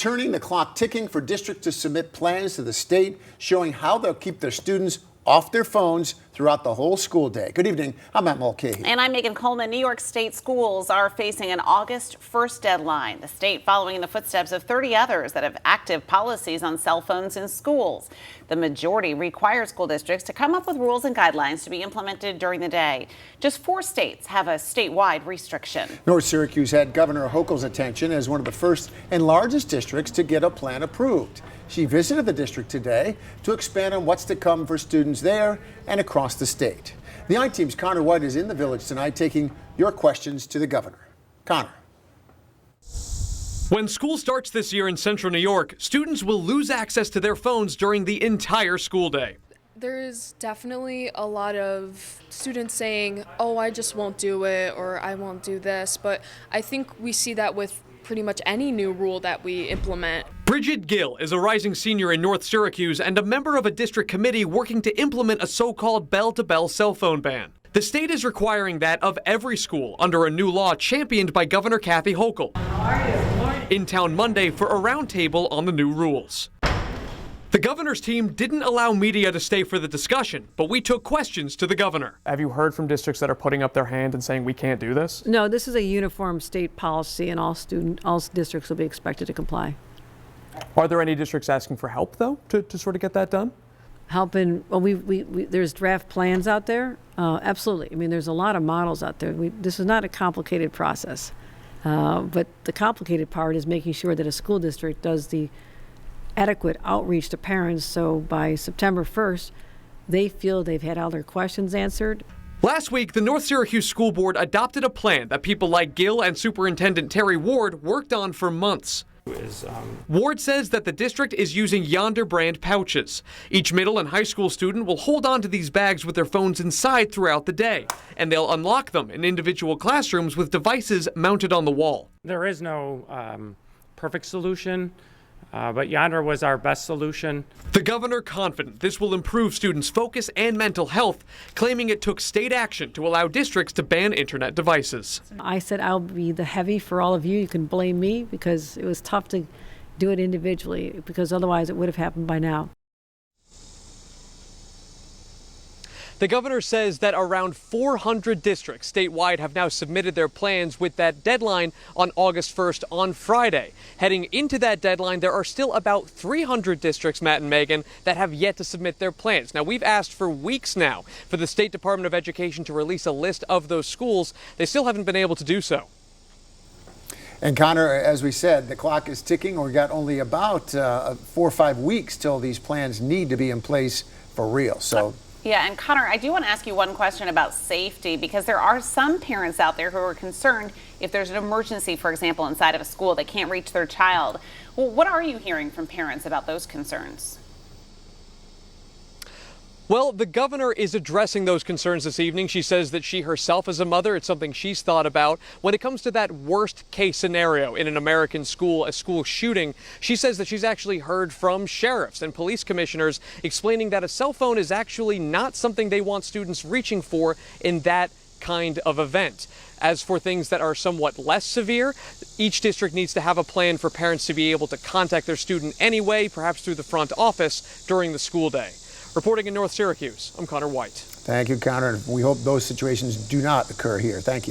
returning, the clock ticking for districts to submit plans to the state showing how they'll keep their students off their phones throughout the whole school day. Good evening. I'm Matt Mulcahy. And I'm Megan Coleman. New York State schools are facing an August 1st deadline. The state following in the footsteps of 30 others that have active policies on cell phones in schools. The majority require school districts to come up with rules and guidelines to be implemented during the day. Just 4 states have a statewide restriction. North Syracuse had Governor Hochul's attention as one of the first and largest districts to get a plan approved. She visited the district today to expand on what's to come for students there and across the state. The I-Team's Connor White is in the village tonight taking your questions to the governor. Connor. When school starts this year in central New York, students will lose access to their phones during the entire school day. There's definitely a lot of students saying, oh, I just won't do it, or I won't do this. But I think we see that with pretty much any new rule that we implement. Brigid Gill is a rising senior in North Syracuse and a member of a district committee working to implement a so-called bell-to-bell cell phone ban. The state is requiring that of every school under a new law championed by Governor Kathy Hochul. In town Monday for a roundtable on the new rules. The governor's team didn't allow media to stay for the discussion, but we took questions to the governor. Have you heard from districts that are putting up their hand and saying we can't do this? No, this is a uniform state policy, and all districts will be expected to comply. Are there any districts asking for help, though, to sort of get that done? Help in, well, there's draft plans out there. Absolutely. I mean, there's a lot of models out there. This is not a complicated process, but the complicated part is making sure that a school district does the adequate outreach to parents, so by September 1st, they feel they've had all their questions answered. Last week, the North Syracuse School Board adopted a plan that people like Gill and Superintendent Terry Ward worked on for months. Ward says that the district is using Yonder brand pouches. Each middle and high school student will hold on to these bags with their phones inside throughout the day, and they'll unlock them in individual classrooms with devices mounted on the wall. There is no perfect solution. But Yonder was our best solution. The governor confident this will improve students' focus and mental health, claiming it took state action to allow districts to ban internet devices. I said I'll be the heavy for all of you. You can blame me because it was tough to do it individually, because otherwise it would have happened by now. The governor says that around 400 districts statewide have now submitted their plans with that deadline on August 1st on Friday. Heading into that deadline, there are still about 300 districts, Matt and Megan, that have yet to submit their plans. Now, we've asked for weeks now for the State Department of Education to release a list of those schools. They still haven't been able to do so. And Connor, as we said, the clock is ticking. We've got only about 4 or 5 weeks till these plans need to be in place for real. So. Yeah, and Connor, I do want to ask you one question about safety, because there are some parents out there who are concerned if there's an emergency, for example, inside of a school, they can't reach their child. Well, what are you hearing from parents about those concerns? Well, the governor is addressing those concerns this evening. She says that she herself is a mother. It's something she's thought about. When it comes to that worst case scenario in an American school, a school shooting, she says that she's actually heard from sheriffs and police commissioners explaining that a cell phone is actually not something they want students reaching for in that kind of event. As for things that are somewhat less severe, each district needs to have a plan for parents to be able to contact their student anyway, perhaps through the front office during the school day. Reporting in North Syracuse, I'm Connor White. Thank you, Connor. We hope those situations do not occur here. Thank you.